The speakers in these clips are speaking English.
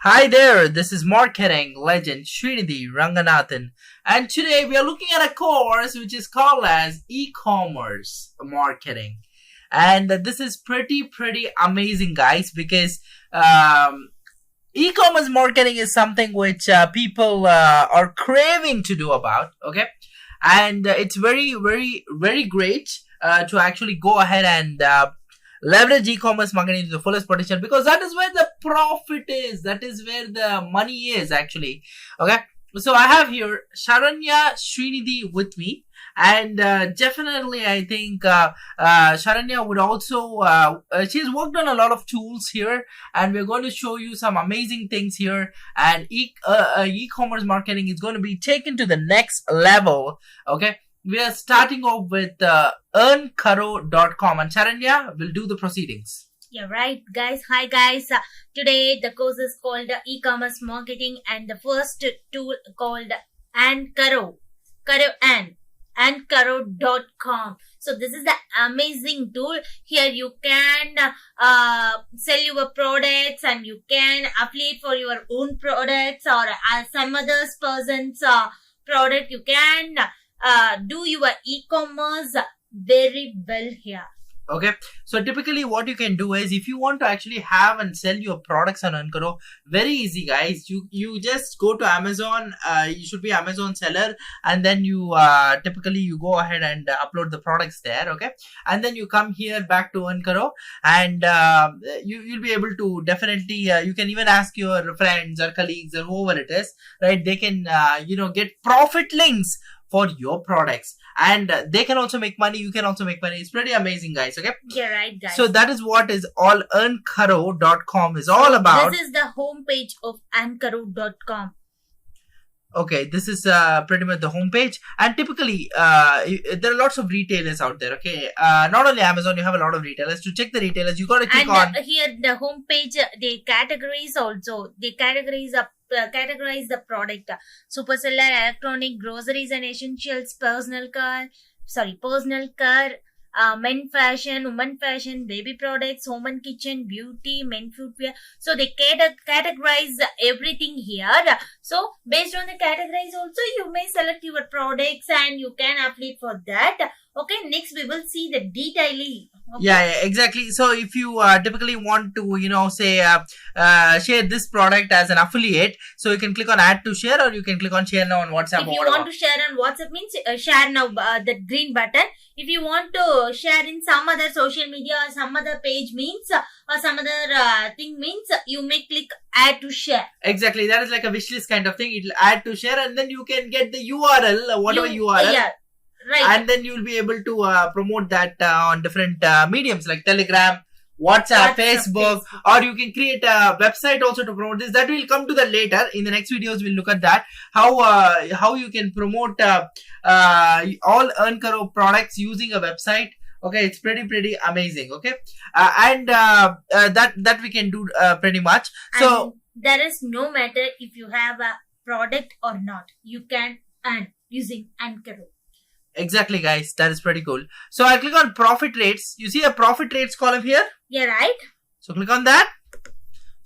Hi there, this is marketing legend Srinidhi Ranganathan, and today we are looking at a course which is called as e-commerce marketing. And this is pretty amazing, guys, because e-commerce marketing is something which people are craving to do about, okay? And it's very great to actually go ahead and leverage e-commerce marketing to the fullest potential, because that is where the profit is, that is where the money is actually. Okay, so I have here Sharanya Srinidhi with me, and definitely I think Sharanya would also she's worked on a lot of tools here, and we're going to show you some amazing things here, and e-commerce marketing is going to be taken to the next level. Okay, we are starting off with earnkaro.com, and Sharanya will do the proceedings. Yeah, right, guys. Hi, guys. Today the course is called e-commerce marketing, and the first tool called Earnkaro. Earnkaro.com. So this is the amazing tool. Here you can sell your products, and you can affiliate for your own products or some other person's product. You can do your e-commerce very well here. Okay, so typically what you can do is, if you want to actually have and sell your products on Earnkaro, very easy, guys. You just go to Amazon. You should be Amazon seller, and then you typically you go ahead and upload the products there. Okay, and then you come here back to Earnkaro, and you'll be able to definitely you can even ask your friends or colleagues or whoever it is, right? They can get profit links for your products, and they can also make money. You can also make money. It's pretty amazing, guys. Okay, yeah, right, guys. So that is what is all earnkaro.com is all about. This is the homepage of earnkaro.com. Okay, this is pretty much the homepage, and typically there are lots of retailers out there. Okay, not only Amazon, you have a lot of retailers. To check the retailers, you got to click on here the homepage. They categorize also. They categorize the product: superseller, electronic, groceries and essentials, personal care, men fashion, women fashion, baby products, home and kitchen, beauty, men footwear. So they categorize everything here. So based on the categories also, you may select your products and you can affiliate for that. Okay, next we will see the detailing. Okay. Yeah, exactly. So if you typically want to, say share this product as an affiliate, so you can click on add to share, or you can click on share now on WhatsApp. If you want to share on WhatsApp means share now, the green button. If you want to share in some other social media or some other page means or some other thing means, you may click add to share. Exactly, that is like a wishlist kind of thing. It'll add to share, and then you can get the URL, whatever URL. Yeah. Right. And then you'll be able to promote that on different mediums like Telegram, WhatsApp, Facebook, or you can create a website also to promote this. That will come to that later. In the next videos, we'll look at that. How you can promote all Earnkaro products using a website. Okay, it's pretty amazing. Okay, and that we can do pretty much. So and there is no matter if you have a product or not, you can earn using Earnkaro. Exactly, guys. That is pretty cool. So I'll click on profit rates. You see a profit rates column here? Yeah, right. So click on that.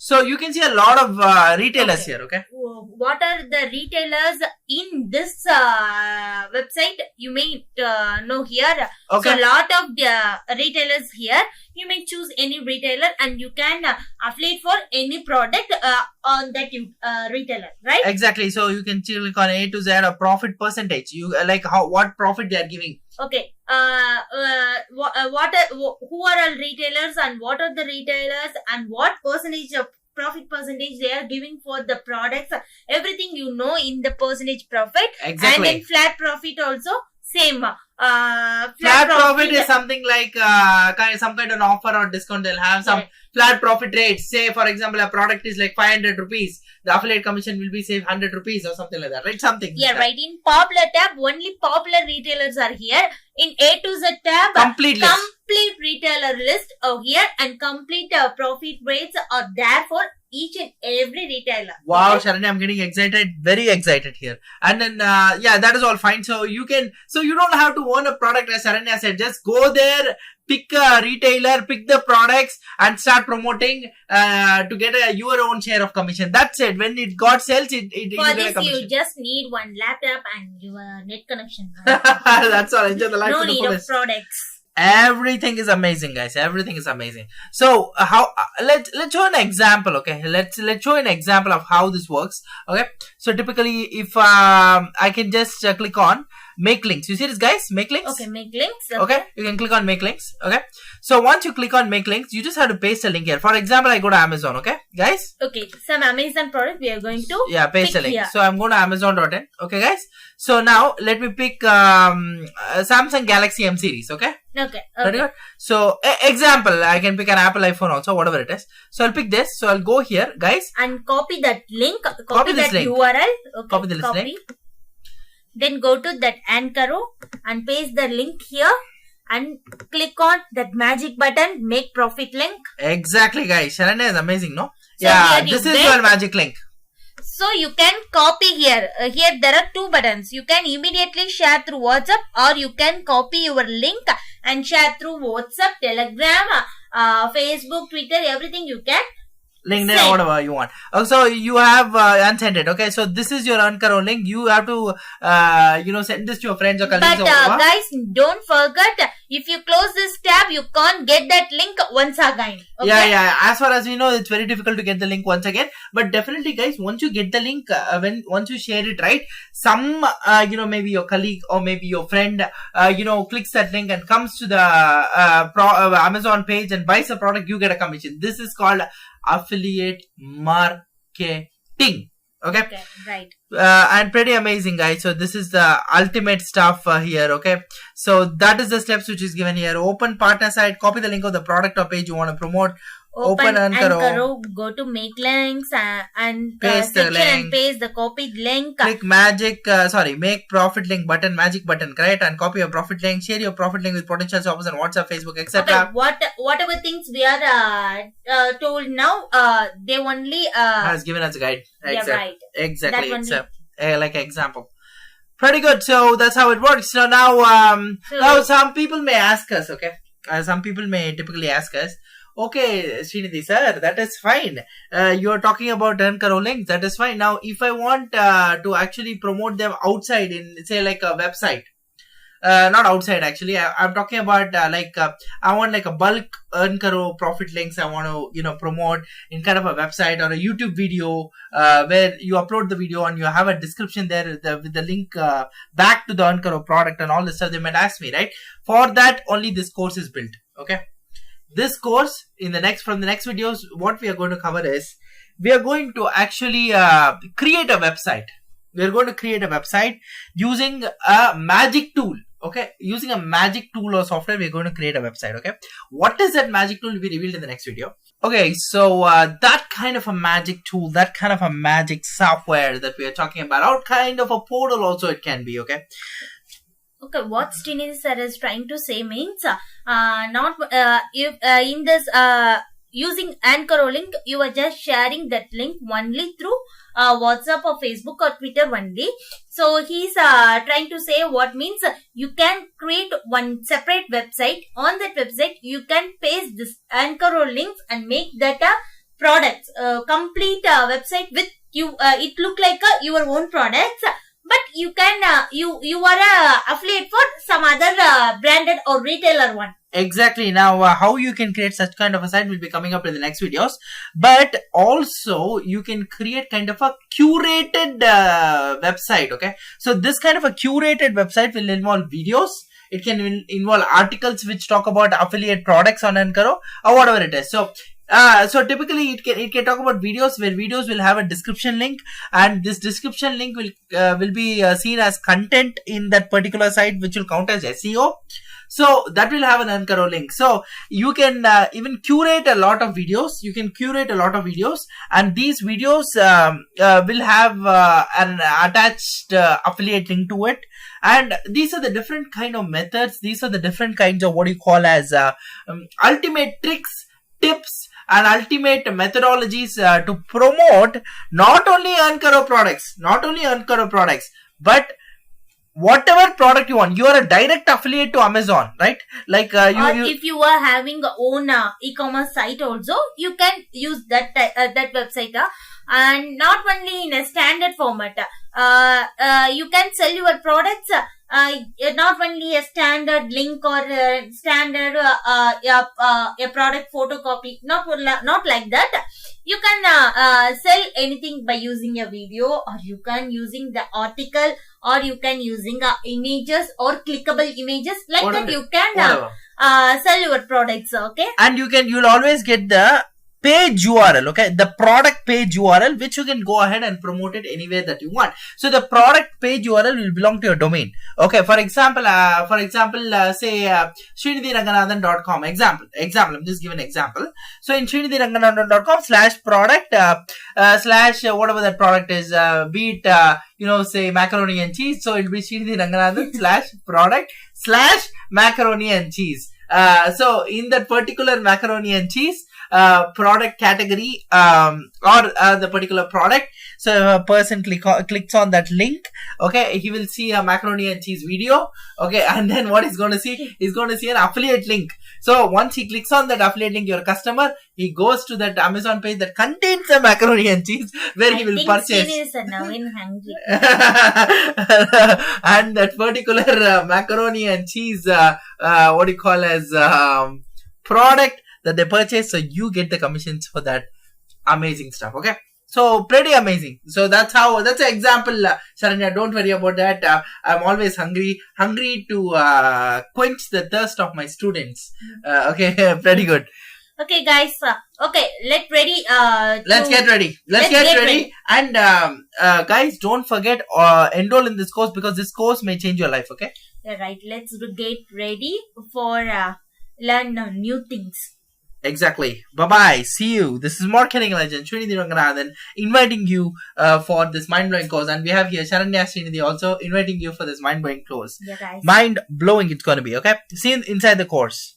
So you can see a lot of retailers here, okay? What are the retailers in this website? You may know here. Okay. So a lot of the retailers here. You may choose any retailer and you can affiliate for any product on that retailer, right? Exactly. So you can click on A to Z or profit percentage. You like what profit they are giving. Okay. Who are all retailers and what are the retailers and what percentage of profit percentage they are giving for the products? Everything you know in the percentage profit. Exactly. And then flat profit also same. Flat profit is something like some kind of an offer or discount. They'll have some flat profit rates. Say for example, a product is like 500 rupees. The affiliate commission will be say 100 rupees or something like that, right? Something. Yeah, like right. In popular tab, only popular retailers are here. In A to Z tab, complete retailer list here, and complete profit rates are there for each and every retailer. Wow, okay? Sharanya, I'm getting excited, very excited here. And then, that is all fine. So you don't have to own a product, as Sharanya said. Just go there, pick a retailer, pick the products and start promoting to get your own share of commission. That's it. When it got sales, For you get a this, commission. you just need one laptop and your net connection. That's all. Enjoy the life No to the need of fullest. products. Everything is amazing, guys. Everything is amazing. So how let's show an example. Okay, let's show an example of how this works. Okay, so typically if I can just click on make links. You see this, guys? Make links. Okay, make links. Okay, you can click on make links. Okay, so once you click on make links, you just have to paste a link here. For example, I go to Amazon. Okay, guys. Okay, some Amazon product we are going to Paste a pick link. here. So I'm going to Amazon.in. Okay, guys. So now let me pick Samsung Galaxy M series. Okay. Okay. Very good. So example, I can pick an Apple iPhone also, whatever it is. So I'll pick this. So I'll go here, guys. And copy that link. Copy this that link. URL. Okay, Copy this link. Then go to that Anchor and paste the link here and click on that magic button, make profit link. Exactly, guys. Sharanya is amazing, no? So here you this is get- your magic link. So you can copy here. Here there are two buttons. You can immediately share through WhatsApp or you can copy your link and share through WhatsApp, Telegram, Facebook, Twitter, everything you can. LinkedIn, Send. whatever you want. So you have unsent it. Okay, so this is your Ankaro link. You have to, send this to your friends or colleagues But or whatever. guys, don't forget, if you close this tab, you can't get that link once again. Okay? Yeah. As far as we know, it's very difficult to get the link once again. But definitely, guys, once you get the link, once you share it, right? Some, maybe your colleague or maybe your friend, clicks that link and comes to the Amazon page and buys a product, you get a commission. This is called affiliate marketing. Okay. Okay, right. And pretty amazing, guys. So this is the ultimate stuff here. Okay, so that is the steps which is given here. Open partner site, copy the link of the product or page you want to promote. Open Ankaro. Go to make links and Paste the section link. and paste the copied link. Click make profit link button, magic button, correct? And copy your profit link. Share your profit link with potential shoppers on WhatsApp, Facebook, Okay, etc. whatever things we are told now, they only Has given us a guide. yeah, right. Exactly. That It's only- like an example. Pretty good. So that's how it works. So now some people may ask us. Okay, some people may typically ask us. Okay, Srinidhi sir, that is fine. You're talking about Ankaro links. That is fine. Now, if I want to actually promote them outside in, say, like a website, not outside actually. I'm talking about I want like a bulk Ankaro profit links. I want to promote in kind of a website or a YouTube video where you upload the video and you have a description there with the link back to the Ankaro product and all this stuff. They might ask me, right? For that only this course is built. Okay. This course from the next videos, what we are going to cover is we are going to actually create a website. We are going to create a website using a magic tool. Okay, using a magic tool or software, we're going to create a website. Okay, what is that magic tool will be revealed in the next video. Okay, so that kind of a magic tool, that kind of a magic software that we are talking about, or kind of a portal also it can be. Okay. Okay, what Srinidhi sir is trying to say means, if in this using Anchor link, you are just sharing that link only through WhatsApp or Facebook or Twitter only. So he's trying to say what means you can create one separate website. On that website, you can paste this Anchor links and make that products, complete website with you. It look like your own products. But you can you are a affiliate for some other branded or retailer one. Exactly. Now, how you can create such kind of a site will be coming up in the next videos. But also, you can create kind of a curated website. Okay. So this kind of a curated website will involve videos. It can involve articles which talk about affiliate products on Ankaro or whatever it is. So typically it can talk about videos where videos will have a description link, and this description link will be seen as content in that particular site, which will count as SEO. So that will have an Ankaro link. So you can even curate a lot of videos. And these videos will have an attached affiliate link to it. And these are the different kind of methods. These are the different kinds of what you call as ultimate tricks, tips, and ultimate methodologies to promote not only Ankaro products, but whatever product you want. You are a direct affiliate to Amazon, right? Like if you are having own e-commerce site also, you can use that that website, and not only in a standard format. You can sell your products. Not only a standard link or standard a product photocopy. Not like that. You can sell anything by using a video, or you can using the article, or you can using images or clickable images. Like whatever, that you can sell your products. Okay. And you'll always get the page URL, okay, the product page URL, which you can go ahead and promote it anywhere that you want. So the product page URL will belong to your domain. Okay, for example, say srinidhiranganathan.com. Example, I'm just giving an example. So in srinidhiranganathan.com /product whatever that product is, be it say macaroni and cheese. So it'll be srinidhiranganathan /product /macaroni and cheese. So in that particular macaroni and cheese product category, or the particular product, so if a person clicks on that link, okay, he will see a macaroni and cheese video, okay, and then what he's going to see? He's going to see an affiliate link. So once he clicks on that affiliate link, your customer, he goes to that Amazon page that contains the macaroni and cheese, where he will purchase. Is now in hungry. And that particular macaroni and cheese, what do you call as product that they purchase, so you get the commissions for that amazing stuff. Okay, so pretty amazing. So that's an example, Sharanya. Don't worry about that. I'm always hungry to quench the thirst of my students. Okay, pretty good. Okay, guys. Okay, let's get ready. And guys, don't forget enroll in this course, because this course may change your life. Okay. Yeah, right. Let's get ready for learn new things. Exactly. Bye-bye. See you. This is marketing legend Srinidhi Ranganathan inviting you for this mind-blowing course. And we have here Sharanya Srinidhi also inviting you for this mind-blowing course. Yeah, guys. Mind-blowing it's going to be. Okay. See you inside the course.